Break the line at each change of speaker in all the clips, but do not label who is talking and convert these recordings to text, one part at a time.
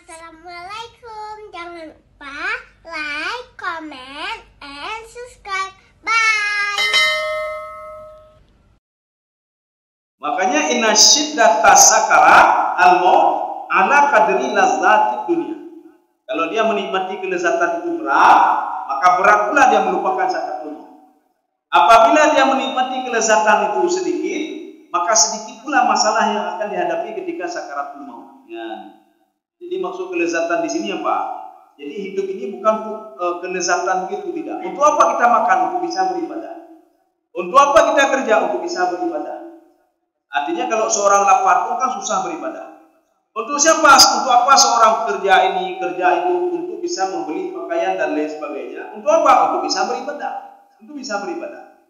Assalamualaikum. Jangan lupa like, comment, and subscribe. Bye.
Makanya inna syiddata sakarat al-maut ala qadri lazzatid dunia. Kalau dia menikmati kelezatan itu berat, maka berat pula dia melupakan sakaratul maut. Apabila dia menikmati kelezatan itu sedikit, maka sedikit pula masalah yang akan dihadapi ketika sakaratul maut. Ya. Jadi maksud kelezatan di sini apa? Jadi hidup ini bukan kelezatan gitu, tidak. Untuk apa kita makan? Untuk bisa beribadah. Untuk apa kita kerja? Untuk bisa beribadah. Artinya kalau seorang lapar pun kan susah beribadah. Untuk siapa? Untuk apa seorang kerja ini, kerja itu? Untuk bisa membeli pakaian dan lain sebagainya. Untuk apa? Untuk bisa beribadah. Untuk bisa beribadah.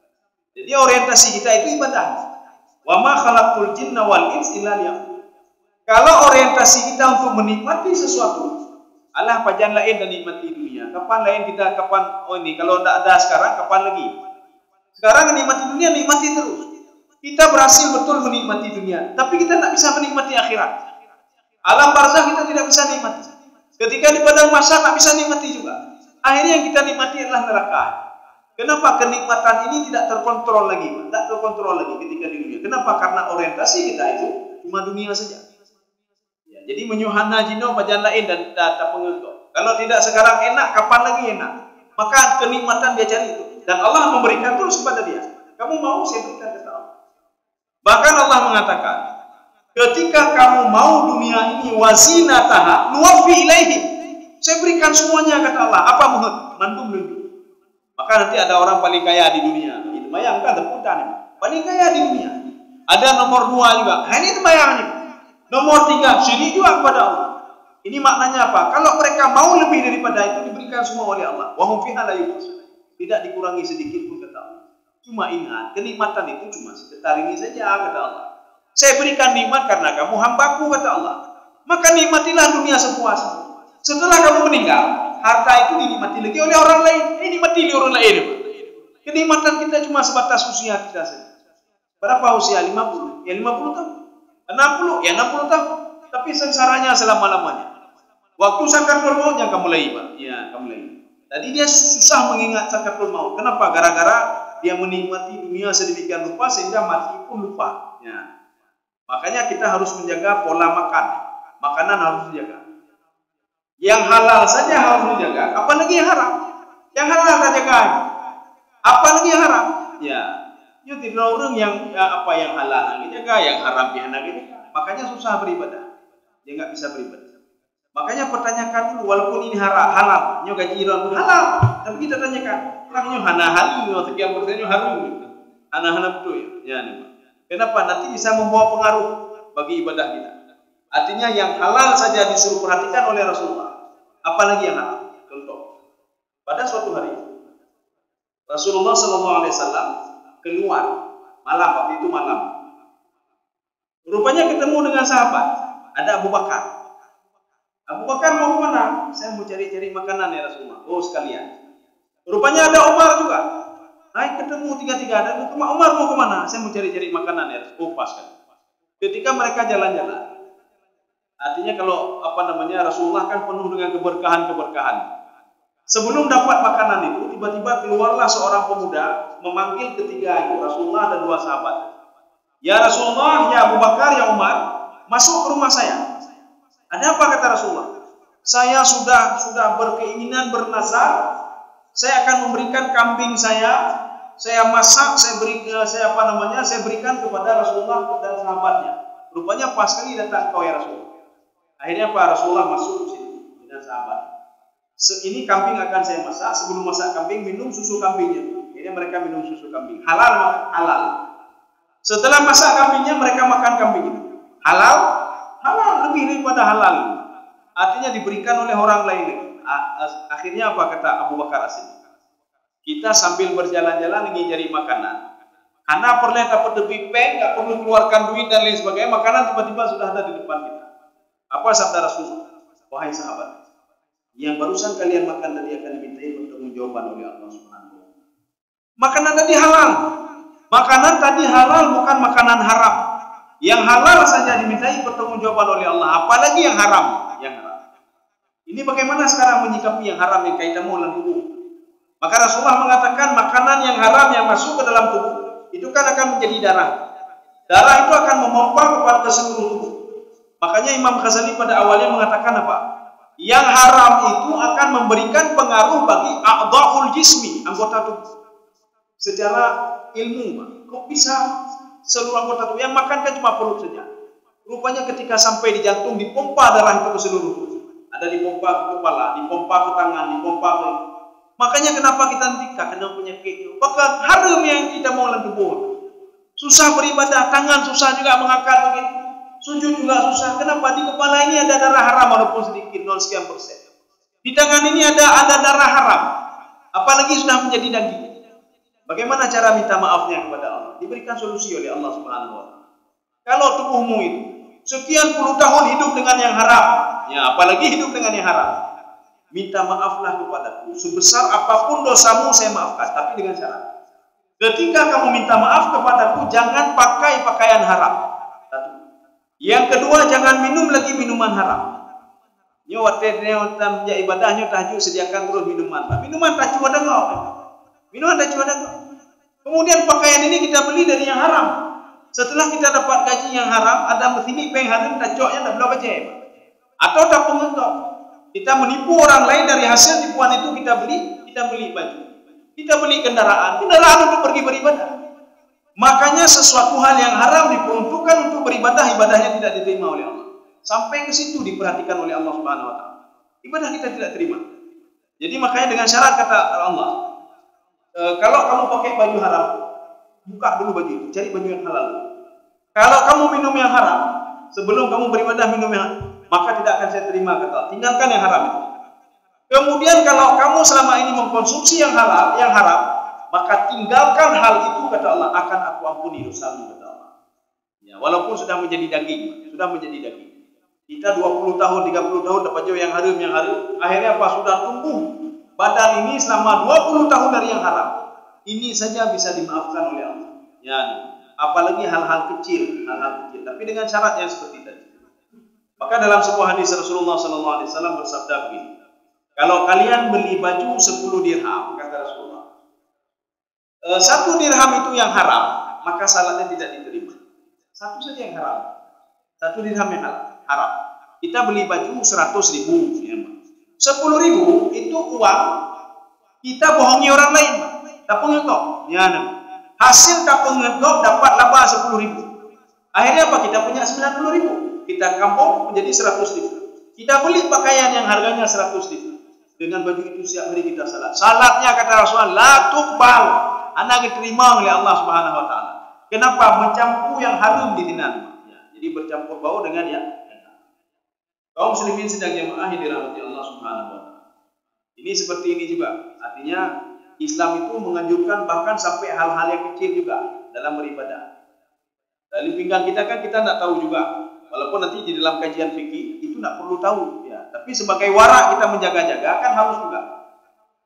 Jadi orientasi kita itu ibadah. Wa ma khalaqul jinna wal insa illa liya'budun. Kalau orientasi kita untuk menikmati sesuatu, Allah pajan lain dan nikmati dunia. Kapan lain kita, kapan, kalau tidak ada sekarang, kapan lagi? Sekarang nikmati dunia, nikmati terus. Kita berhasil betul menikmati dunia, tapi kita tidak bisa menikmati akhirat. Alam barzakh kita tidak bisa nikmati. Ketika di padang mahsyar tidak bisa nikmati juga. Akhirnya yang kita nikmati adalah neraka. Kenapa? Kenikmatan ini tidak terkontrol lagi, tidak terkontrol lagi ketika di dunia. Kenapa? Karena orientasi kita itu cuma dunia saja. Jadi menyuhana jino pajan lain dan tak pengeluh. Kalau tidak sekarang enak, kapan lagi enak? Maka kenikmatan dia cari itu. Dan Allah memberikan terus kepada dia. Kamu mau, saya berikan kata Allah. Bahkan Allah mengatakan, ketika kamu mau dunia ini wazinataha nuwaffi ilaihi. Saya berikan semuanya kata Allah. Apa mohon? Mantum dulu. Maka nanti ada orang paling kaya di dunia. Itu bayangkan terputar. Paling kaya di dunia. Ada nomor 2 juga. Ini itu bayangnya. Nomor 3, syirik juga kepada Allah. Ini maknanya apa? Kalau mereka mau lebih daripada itu, diberikan semua oleh Allah. Wa hum fiha la yubkhasun. Tidak dikurangi sedikit pun kata Allah. Cuma ingat, kenikmatan itu cuma sekitar ini saja kata Allah. Saya berikan nikmat karena kamu hambaku kata Allah. Maka nikmatilah dunia sepuasnya. Setelah kamu meninggal, harta itu dinikmati lagi oleh orang lain. Dinikmati oleh orang lain. Kenikmatan kita cuma sebatas usia kita saja. Berapa usia? 50? Ya 50 tahun. 60, ya 60 tahun. Tapi sengsaranya selama-lamanya. Waktu sakaratul maut yang kamu mulai, Pak. Ya, kamu mulai. Tadi dia susah mengingat sakaratul maut. Kenapa? Gara-gara dia menikmati dunia sedemikian rupa sehingga mati pun lupa. Ya. Makanya kita harus menjaga pola makan. Makanan harus dijaga. Yang halal saja harus dijaga. Apalagi yang haram? Yang halal kita jaga. Apalagi yang haram? Ya. Ya tidak orang yang apa yang halal dijaga, yang haram dijaga ini. Makanya susah beribadah. Dia nggak bisa beribadah. Makanya pertanyakan dulu, walaupun ini halal, nyo gaji iron halal, tapi kita tanyakan, orangnya hana-hana, sekian persennya haram gitu. Hana-hana betul ya. Kenapa? Nanti bisa membawa pengaruh bagi ibadah kita. Artinya yang halal saja disuruh perhatikan oleh Rasulullah. Apalagi yang halal. Contoh. Pada suatu hari Rasulullah SAW keluar malam, waktu itu malam. Rupanya ketemu dengan sahabat. Ada Abu Bakar. Abu Bakar mau kemana? Saya mau cari-cari makanan ya Rasulullah. Oh sekalian. Rupanya ada Umar juga. Naik ketemu tiga-tiga. Dan Umar mau kemana? Saya mau cari-cari makanan ya Rasulullah. Oh pas kan. Ketika mereka jalan-jalan. Artinya kalau Rasulullah kan penuh dengan keberkahan-keberkahan. Sebelum dapat makanan itu, tiba-tiba keluarlah seorang pemuda memanggil ketiga itu, Rasulullah dan 2 sahabat. Ya Rasulullah, ya Abu Bakar, ya Umar, masuk ke rumah saya. Ada apa kata Rasulullah? Saya sudah berkeinginan bernazar, saya akan memberikan kambing saya masak, saya berikan kepada Rasulullah dan sahabatnya. Rupanya pas kali datang kau ya Rasulullah. Akhirnya Pak Rasulullah masuk ke situ dengan sahabat. Ini kambing akan saya masak. Sebelum masak kambing, minum susu kambingnya. Jadi mereka minum susu kambing. Halal, halal. Setelah masak kambingnya, mereka makan kambing itu. Halal, halal lebih daripada halal. Artinya diberikan oleh orang lain. Akhirnya apa kata Abu Bakar As-Siddiq? Kita sambil berjalan-jalan ingin cari makanan. Karena pernah dapat lebih peng, nggak perlu keluarkan duit dan lain sebagainya. Makanan tiba-tiba sudah ada di depan kita. Apa sabda Rasulullah? Wahai sahabat, yang barusan kalian makan tadi akan dimintai pertanggungjawaban oleh Allah Subhanahu wa taala. Makanan tadi halal. Makanan tadi halal bukan makanan haram. Yang halal saja dimintai pertanggungjawaban oleh Allah, apalagi yang haram. Yang haram. Ini bagaimana sekarang menyikapi yang haram yang kaitan dengan tubuh? Maka Rasulullah mengatakan makanan yang haram yang masuk ke dalam tubuh itu kan akan menjadi darah. Darah itu akan memompa kepada seluruh tubuh. Makanya Imam Ghazali pada awalnya mengatakan apa? Yang haram itu akan memberikan pengaruh bagi a'dha'ul jismi, anggota tubuh. Secara ilmu, kok bisa seluruh anggota tubuh? Yang makan kan cuma perut saja. Rupanya ketika sampai di jantung dipompa darah itu ke seluruh tubuh. Ada dipompa ke kepala, dipompa ke tangan, dipompa ke... Makanya kenapa kita nikah kena penyakit? Bahkan haram yang kita mau dalam tubuh. Susah beribadah, tangan susah juga mengangkat begitu. Sujud juga susah. Kenapa? Di kepala ini ada darah haram walaupun sedikit 0 sekian persen. Di tangan ini ada darah haram. Apalagi sudah menjadi daging. Bagaimana cara minta maafnya kepada Allah? Diberikan solusi oleh Allah Subhanahu wa taala. Kalau tubuhmu itu sekian puluh tahun hidup dengan yang haram, ya apalagi hidup dengan yang haram. Minta maaflah kepadaku. Sebesar apapun dosamu saya maafkan, tapi dengan syarat. Ketika kamu minta maaf kepadaku, jangan pakai pakaian haram. Satu. Yang kedua, jangan minum lagi minuman haram. Nyo watenya tam ya ibadahnya tahajud sediakan terus minuman. Minuman tak cuma dengar. Minuman tak cuma dengar. Kemudian pakaian ini kita beli dari yang haram. Setelah kita dapat gaji yang haram, ada mesini peng haram tacoknya tak berapa je. Atau tak pengentok. Kita menipu orang lain dari hasil tipuan itu kita beli baju. Kita beli kendaraan untuk pergi beribadah. Makanya sesuatu hal yang haram diperuntukkan untuk beribadah, ibadahnya tidak diterima oleh Allah. Sampai ke situ diperhatikan oleh Allah Subhanahu wa taala. Ibadah kita tidak terima. Jadi makanya dengan syarat kata Allah, kalau kamu pakai baju haram, buka dulu baju itu, cari baju yang halal. Kalau kamu minum yang haram, sebelum kamu beribadah minum yang haram, maka tidak akan saya terima kata Allah. Tinggalkan yang haram itu. Kemudian kalau kamu selama ini mengkonsumsi yang halal, yang haram, maka tinggalkan hal itu kata Allah, akan aku ampuni dosamu kata Allah. Ya, walaupun sudah menjadi daging, Kita 20 tahun, 30 tahun dapat jauh yang haram, akhirnya apa? Sudah tumbuh badan ini selama 20 tahun dari yang haram. Ini saja bisa dimaafkan oleh Allah. Ya, apalagi hal-hal kecil, tapi dengan syarat yang seperti tadi. Maka dalam sebuah hadis Rasulullah SAW bersabda begini, kalau kalian beli baju 10 dirham, kata Rasulullah, 1 dirham itu yang haram, maka salatnya tidak diterima. 1 saja yang haram, 1 dirham yang haram. Kita beli baju 100.000, 10.000 itu uang kita bohongi orang lain. Tak pengegok, ya, hasil tak pengegok dapat laba 10.000. Akhirnya apa? Kita punya 90.000. Kita kampung menjadi 100.000. Kita beli pakaian yang harganya 100.000. Dengan baju itu setiap hari kita salat. Salatnya kata Rasulullah, la tuqbal, anak diterima oleh Allah Subhanahu wa taala. Kenapa? Mencampur yang haram di tinan. Ya, jadi bercampur bau dengan yang kaum muslimin sedang jemaah yang dirahmati Allah Subhanahu wa taala. Ini seperti ini juga. Artinya Islam itu menganjurkan bahkan sampai hal-hal yang kecil juga dalam beribadah. Dari pinggang kita kan kita tidak tahu juga. Walaupun nanti di dalam kajian fikih itu tidak perlu tahu. Ya. Tapi sebagai warak kita menjaga-jaga kan harus juga.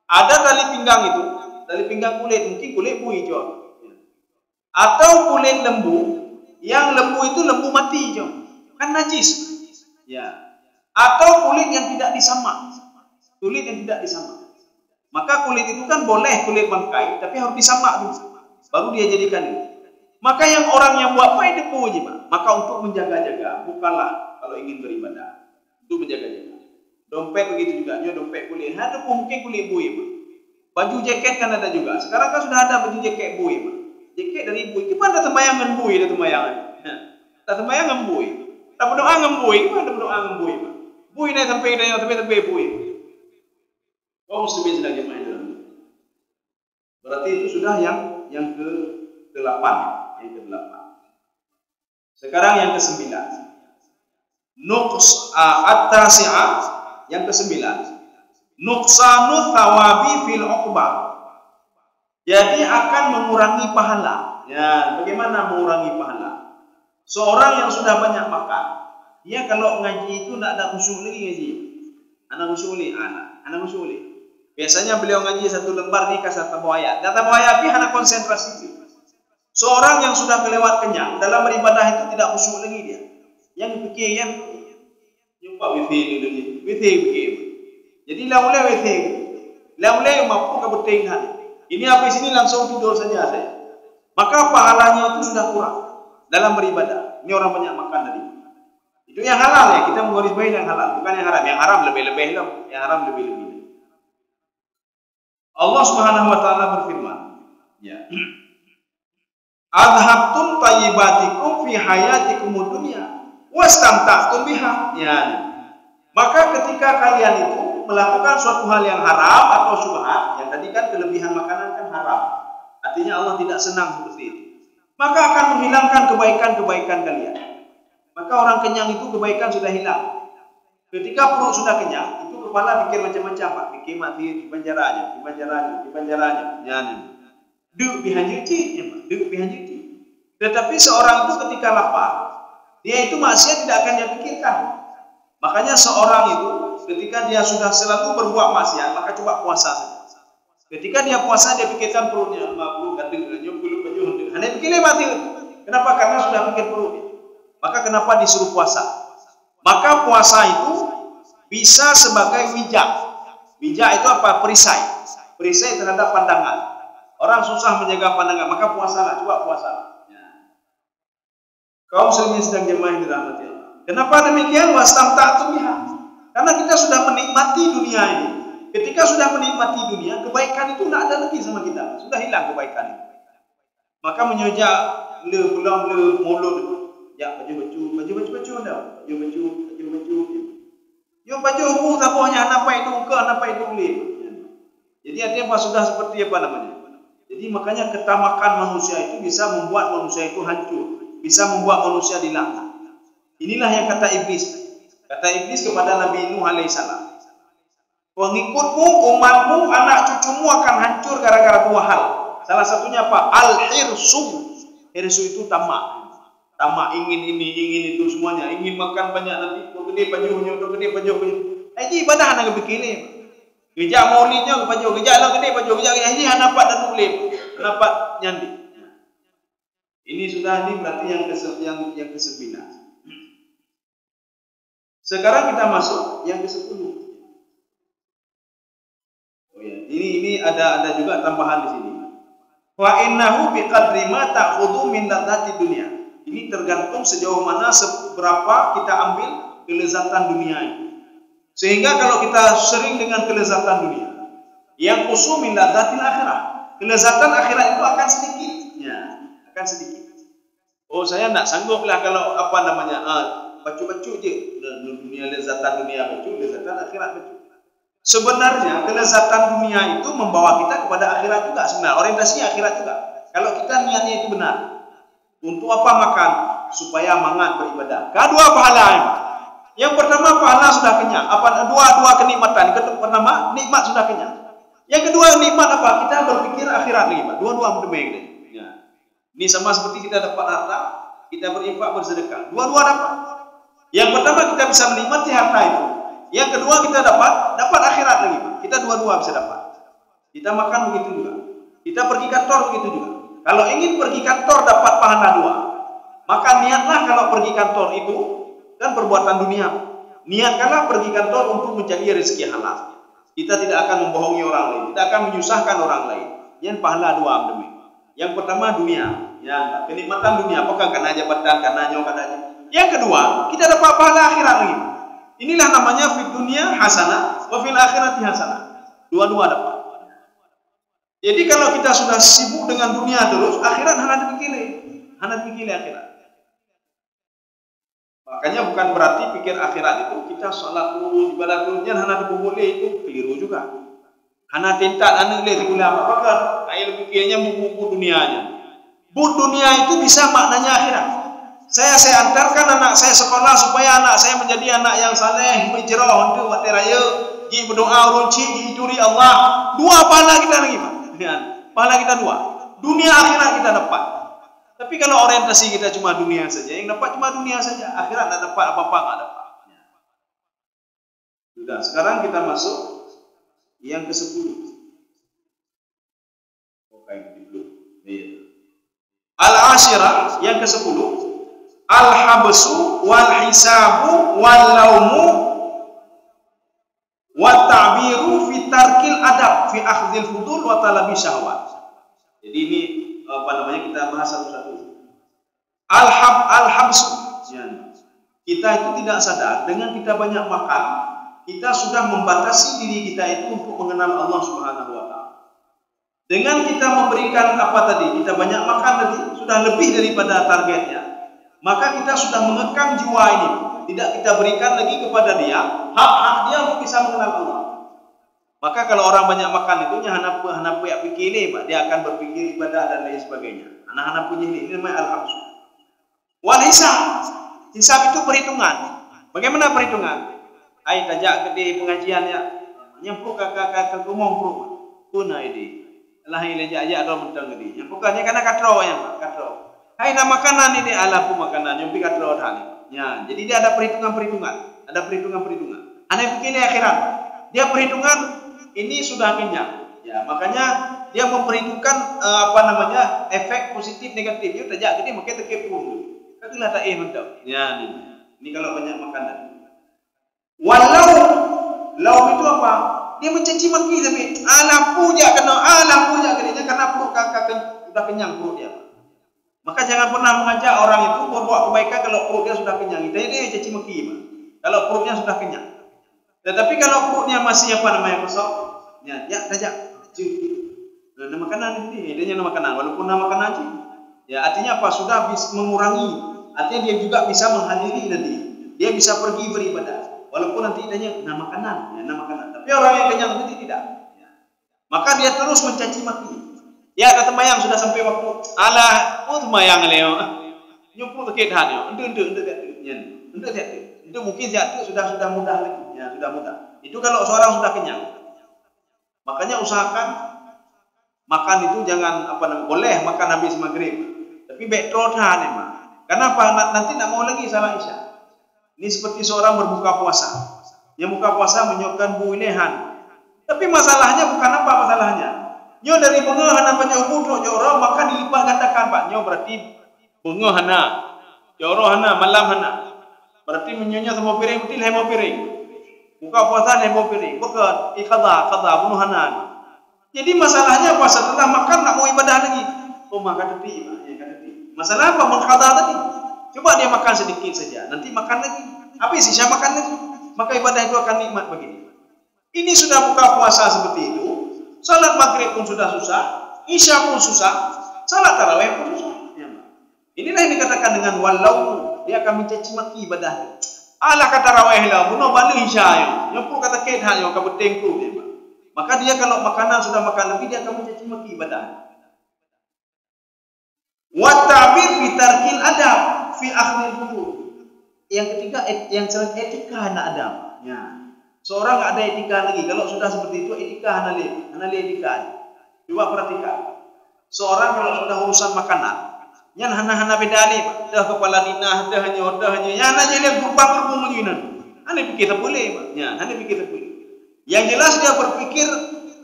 Ada tali pinggang itu, tali pinggang kulit, mungkin kulit bu hijau. Ya. Atau kulit lembu, yang lembu itu lembu mati hijau. Kan najis. Ya. Atau kulit yang tidak disamak. Kulit yang tidak disamak. Maka kulit itu kan boleh kulit bangkai, tapi harus disamak dulu. Baru dia jadikan ini. Maka yang orang yang buat pai debu aja, Pak. Maka untuk menjaga-jaga, bukanlah kalau ingin beribadah. Untuk menjaga-jaga. Dompet begitu juga, dompet kulit. Ada pun mungkin kulit bui, Pak. Baju jaket kan ada juga. Sekarang kan sudah ada baju jaket bui, Pak. Jaket dari bui. Gimana tembayangan bui, ada tembayangan. Tak tembayangan bui. Tak berdoa ngembui, gimana berdoa ngembui, Pak. Bui naik sampai dia sampai bui. Kaum muslimin sedang jemaah dalam. Berarti itu sudah yang ke-8, Sekarang yang ke-9. At-tasi'ah, yang ke-9. Nuqsanu thawabi fil uqbah. Jadi akan mengurangi pahala. Ya, bagaimana mengurangi pahala? Seorang yang sudah banyak makan, dia kalau ngaji itu tidak ada khusyuk lagi ngaji. Anak khusyuk li. Biasanya beliau ngaji 1 lembar ni kasih tambah ayat. Data ayat ni hanya konsentrasi. Seorang yang sudah kelewat kenyang dalam beribadah itu tidak khusyuk lagi dia. Yang fikir yang jumpa wifi. Jadi laulai weteng. Laulai mampu kebeting hati. Ini habis ini langsung tidur saja saya. Maka pahalanya itu sudah kurang dalam beribadah. Ini orang banyak makan tadi. Itu yang halal ya, kita menggarisbawahi yang halal, bukan yang haram. Yang haram lebih-lebih lah, yang haram lebih-lebih. Allah Subhanahu wa taala berfirman, ya. Adhabtum tayyibatikum fi hayatikum dunya wastamta'tum biha. Ya. Maka ketika kalian itu melakukan suatu hal yang haram atau syubhat, yang tadi kan kelebihan makanan kan haram. Artinya Allah tidak senang seperti itu. Maka akan menghilangkan kebaikan-kebaikan kalian. Maka orang kenyang itu kebaikan sudah hilang. Ketika perut sudah kenyang, itu kepala pikir macam-macam, Pak. Pikir mati di penjaranya, di penjaranya. Nyanyi. Duk bihanjuti, ya, Pak. Duk bihanjuti. Tetapi seorang itu ketika lapar, dia itu maksiat tidak akan dia pikirkan. Makanya seorang itu ketika dia sudah selalu berbuat maksiat, maka coba puasa saja. Ketika dia puasa, dia pikirkan perutnya, mampu gading, nyumpul, baju, hanya pikirnya mati. Kenapa? Karena sudah pikir perutnya. Maka kenapa disuruh puasa? Maka puasa itu bisa sebagai wijak. Wijak itu apa? Perisai. Perisai terhadap pandangan. Orang susah menjaga pandangan, maka puasalah, coba puasalah. Ya. Kaum muslimin sedang jemaah yang dirahmati Allah. Kenapa demikian? Wastamta'tum biha. Karena kita sudah menikmati dunia ini. Ketika sudah menikmati dunia, kebaikan itu tidak ada lagi sama kita. Sudah hilang kebaikan itu. Maka menyojak pulang mulut. Ya, baju dah. Baju. Yo baju bu tapohnya napai itu beli. Jadi artinya apa sudah seperti apa namanya? Jadi makanya ketamakan manusia itu bisa membuat manusia itu hancur, bisa membuat manusia dilaknat. Inilah yang kata iblis. Kata iblis kepada Nabi Nuh alaihissalam. Pengikutmu, umatmu, anak cucumu akan hancur gara-gara dua hal. Salah satunya apa? Al-hirsu. Hirsu itu tamak. Tamak ingin ini, ingin itu semuanya. Ingin makan banyak nanti. Gede bajunya. Ini ibadah anak berkini. Gejak maulidnya baju. Gejak lah gede baju. Gejak ini dapat dan boleh. Dapat nyandi. Ini sudah ini berarti yang ke-9. Sekarang kita masuk yang ke-10. Oh ya, ini ada juga tambahan di sini. Wa innahu biqadri ma ta'khudhu min ladzati dunya. Ini tergantung sejauh mana seberapa kita ambil kelezatan dunia ini. Sehingga kalau kita sering dengan kelezatan dunia, yang khusus min ladzatil akhirah, kelezatan akhirat itu akan sedikit. Ya, akan sedikit. Oh, saya tidak sanggup lah kalau apa namanya, bacu-bacu je dunia, lezatan dunia bacu, lezatan akhirat bacu. Sebenarnya kelezatan dunia itu membawa kita kepada akhirat juga sebenarnya, orientasinya akhirat juga. Kalau kita niatnya itu benar. Untuk apa makan? Supaya mangat beribadah. Kedua pahala. Yang pertama pahala sudah kenyang. Apa dua kenikmatan? Yang pertama nikmat sudah kenyang. Yang kedua nikmat apa? Kita berpikir akhirat lagi, Pak. Dua-dua berdemai. Ya. Ini sama seperti kita dapat harta, kita berinfak bersedekah. Dua-dua dapat. Yang pertama kita bisa menikmati harta itu. Yang kedua kita dapat akhirat lagi, Pak. Kita dua-dua bisa dapat. Kita makan begitu juga. Kita pergi kantor begitu juga. Kalau ingin pergi kantor dapat pahala dua, maka niatlah kalau pergi kantor itu kan perbuatan dunia. Niatkanlah pergi kantor untuk mencari rezeki halal. Kita tidak akan membohongi orang lain, tidak akan menyusahkan orang lain. Yang pahala dua demi. Yang pertama dunia, ya, kenikmatan dunia, apakah karena jabatan, karena nyawa, karena. Yang kedua, kita dapat pahala akhirat lagi. Inilah namanya fid dunia hasanah, wa fil akhirati hasanah. Dua-dua dapat. Jadi kalau kita sudah sibuk dengan dunia terus, akhirat hana dipikir akhirat. Makanya bukan berarti pikir akhirat itu kita salat dulu, ibadah dulu, jangan hana boleh itu keliru juga. Hana tintak anu le digula apa kan? Ayo pikirnya buku dunianya. Bu dunia itu bisa maknanya akhirat. Saya antarkan anak saya sekolah supaya anak saya menjadi anak yang saleh, hijrah untuk mati raya, ji berdoa runci, ji curi Allah. Dua pahala kita lagi, Pak. Pahala kita dua. Dunia akhirat kita dapat. Tapi kalau orientasi kita cuma dunia saja, yang dapat cuma dunia saja, akhirat tidak dapat apa-apa, tidak dapat. Sudah, sekarang kita masuk yang ke-10. Al-Ashirah yang ke-10. Al-habsu wal hisabu wal laumu Wa ta'biru fi tarkil adab fi akhdhil fudul wa talabi syahwat. Jadi ini kita bahas satu-satu. Al-habsu. Kita itu tidak sadar dengan kita banyak makan, kita sudah membatasi diri kita itu untuk mengenal Allah Subhanahu wa taala. Dengan kita memberikan kita banyak makan tadi sudah lebih daripada targetnya. Maka kita sudah mengekang jiwa ini. Tidak kita berikan lagi kepada dia hak-hak dia untuk bisa mengenal Allah. Maka kalau orang banyak makan itu hana punya pikir ni, dia akan berpikir ibadah dan lain sebagainya. Anak-anak punya ini namanya al-habsu. Wal hisab. Hisab itu perhitungan. Bagaimana perhitungan? Ai tajak gede pengajian ya. Nyempuk kakak kumong pro. Kuna ini. Lah ile aja ada mentang gede. Nyempuknya karena katro ya, katro. Hai nama makanan ini alaku makanan nyempi katro tadi. Ya, jadi dia ada perhitungan-perhitungan. Ada perhitungan-perhitungan. Aneh begini akhirat. Dia perhitungan ini sudah kenyang. Ya, makanya dia memperhitungkan efek positif negatifnya tajak gede makanya terkepu. Katilah tak mentau. Ya, ini kalau banyak makan tadi. Walau itu apa? Dia mencaci maki tapi ala puja kena karena perut kakak sudah kenyang perut dia. Maka jangan pernah mengajak orang itu berbuat kebaikan kalau perut dia sudah kenyang. Dia caci maki. Kalau perutnya sudah kenyang. Tetapi kalau perutnya masih kosong, ya tajak. Nama makanan ini, dia nama makanan walaupun nama makanan aja. Ya artinya apa? Sudah bisa mengurangi. Artinya dia juga bisa menghadiri nanti. Dia bisa pergi beribadah. Walaupun nanti idenya nama makanan, Tapi orang yang kenyang itu tidak. Ya. Maka dia terus mencaci maki. Ya kata mayang sudah sampai waktu. Alah, mayang leo. Nyumpul terkait hanya. Untuk mungkin jatuh sudah mudah lagi. Ya sudah mudah. Itu kalau seorang sudah kenyang. Makanya usahakan makan itu jangan boleh makan habis maghrib. Tapi betul memang. Kenapa? Nanti tak mau lagi salah isya. Ini seperti seorang berbuka puasa. Yang buka puasa menyokkan buinehan. Tapi masalahnya bukan apa masalahnya. Nyo dari bengahan apa nyo budok joro maka dilipat gandakan Pak. Nyo berarti bengahana. Joro hana malam hana. Berarti menyonya sama piring betul hemo piring. Buka puasa hemo piring. Bukan qada bunuh hana. Jadi masalahnya apa? Setelah makan nak mau ibadah lagi. Oh maka tepi, Masalah apa? Mengqada tadi. Coba dia makan sedikit saja, nanti makan lagi. Habis isya makan lagi. Maka ibadah itu akan nikmat begini. Ini sudah buka puasa seperti itu. Salat maghrib pun sudah susah, isya pun susah, salat tarawih pun susah. Ya, inilah yang dikatakan dengan walau dia akan mencaci maki ibadah. Alah kata tarawih lah, bunuh balik isya ya. Yang pun kata kedah yang kau bertengku dia. Maka dia kalau makanan sudah makan lebih dia akan mencaci maki ibadah. Wa ta'bir fi tarkil adab fi akhdhil fudul. Yang ketiga yang selain etika anak Adam. Ya. Seorang enggak ada etika lagi. Kalau sudah seperti itu etika hana etika. Coba perhatikan. Seorang kalau sudah urusan makanan, nyan hana beda ni, dah kepala dinah, dah hanya. Ya hanya dia berbang begini. Hana pikir tak boleh, Pak. Ya, hana pikir tak boleh. Yang jelas dia berpikir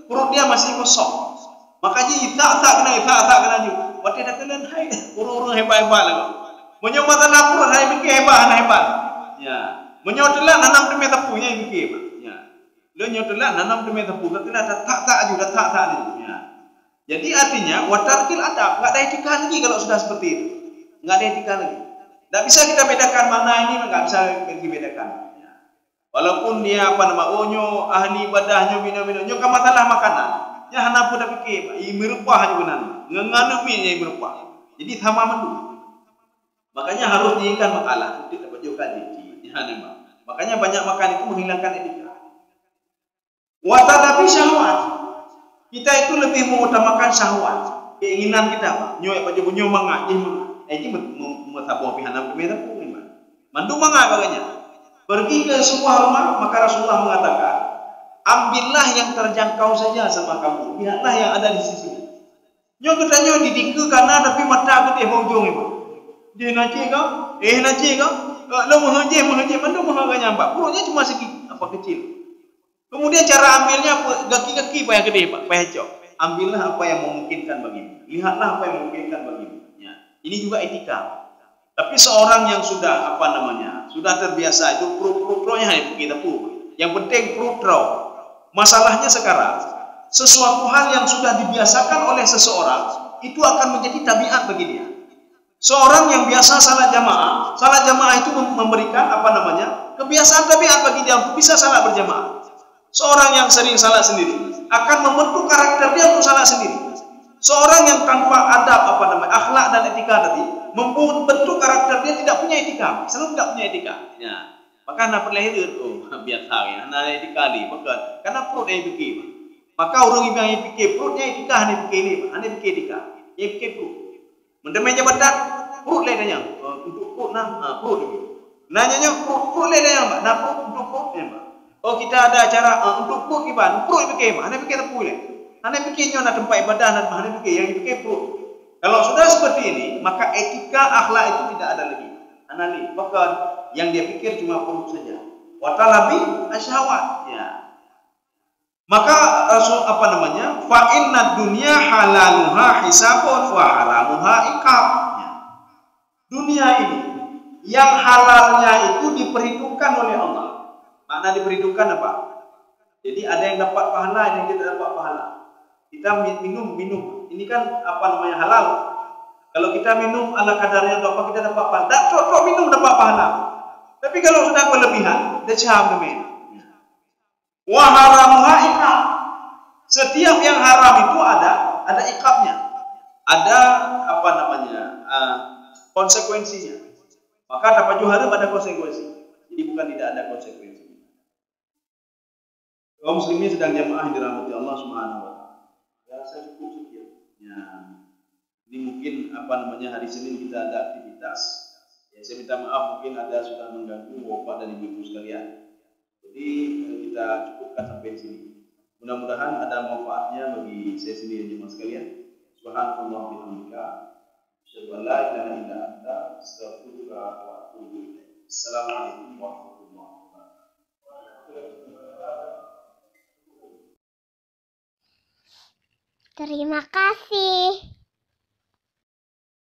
perut dia masih kosong. Makanya tak kena juga. Waktu dah kalian hai, urung hebat lah. Menyomatan lapur hai fikir hebat. Ya. Menyotelah nanam demi tepunya fikir, Pak. Ya. Lo nyotelah nanam demi tepu, kena tak juga tak. Ya. Jadi artinya watarkil adab, enggak ada etika lagi kalau sudah seperti itu. Enggak ada etika lagi. Enggak bisa kita bedakan mana ini, enggak bisa dibedakan. Ya. Walaupun dia nyo ahli ibadahnya bina nyo kamatalah makanan. Ya hana pun dah fikir, Pak. Merupah aja benar. Nganu mi merupah. Jadi sama mendu. Makanya harus diikan makalah untuk dapat juga diki. Ya memang. Makanya banyak makan itu menghilangkan etika. Wa tadabi syahwat. Kita itu lebih mengutamakan syahwat, keinginan kita, Pak. Nyo apa mangak. Ini mutabuh pihana pemeta pun memang. Mandu mangak baganya. Pergi ke sebuah rumah, maka Rasulullah mengatakan, ambillah yang terjangkau saja sama kamu. Lihatlah yang ada di sisi. Nyo katanya didika karena tapi mata gede hujung itu. Dia naci kau? Naci kau? Lo mengaji mana menaganya Pak? Perutnya cuma segini, apa kecil. Kemudian cara ambilnya kaki-kaki payah gede Pak, payah cok. Ambillah apa yang memungkinkan bagimu. Lihatlah apa yang memungkinkan bagimu. Ya. Ini juga etika. Tapi seorang yang sudah sudah terbiasa itu pro-nya kita pun. Yang penting pro. Masalahnya sekarang, sesuatu hal yang sudah dibiasakan oleh seseorang, itu akan menjadi tabiat bagi dia. Seorang yang biasa salat jamaah itu memberikan kebiasaan tabiat bagi dia untuk bisa salat berjamaah. Seorang yang sering salat sendiri akan membentuk karakter dia untuk salat sendiri. Seorang yang tanpa adab akhlak dan etika tadi membentuk karakter dia tidak punya etika, selalu tidak punya etika. Ya. Maka anak perlahir biasa ya, anak etika ni, maka karena perut yang fikir. Maka orang yang fikir perutnya etika, hanya fikir ni, hanya fikir etika, yang fikir perut. Mendemai jabatan perut le tanya, untuk perut perut ni. Nanyanya perut le tanya, nak perut untuk perut ni, oh kita ada acara untuk perut kiban, perut fikir, hanya fikir tepui le. Hanya fikirnya nak tempat ibadah dan hanya fikir yang fikir perut. Kalau sudah seperti ini, maka etika akhlak itu tidak ada lagi. Anani, bahkan yang dia fikir cuma perut saja. Watalabi asyahwat. Ya. Maka fa inna dunya halaluha hisabun wa haramuha iqab. Ya. Dunia ini yang halalnya itu diperhitungkan oleh Allah. Makna diperhitungkan apa? Jadi ada yang dapat pahala, ada yang tidak dapat pahala. Kita minum. Ini kan halal. Kalau kita minum ala kadarnya atau apa, kita dapat pahala. Tak cocok minum dapat pahala. Tapi kalau sudah berlebihan, dicam namanya. Wa haramuha iqab. Setiap yang haram itu ada iqabnya. Ada konsekuensinya. Maka dapat juhara pada konsekuensi. Jadi bukan tidak ada konsekuensi. Kaum muslimin sedang jamaah yang dirahmati Allah Subhanahu wa taala. Ya, saya cukup sekian. Ya. Ini mungkin hari Senin kita ada aktivitas. Ya, saya minta maaf mungkin ada sudah mengganggu bapak dan ibu sekalian. Jadi kita cukupkan sampai di sini. Mudah-mudahan ada manfaatnya bagi saya sendiri dan jemaah sekalian. Subhanallah wa bihamdika, asyhadu an la ilaha illa anta, astaghfiruka wa atubu ilaik. Assalamualaikum warahmatullahi wabarakatuh.
Terima kasih.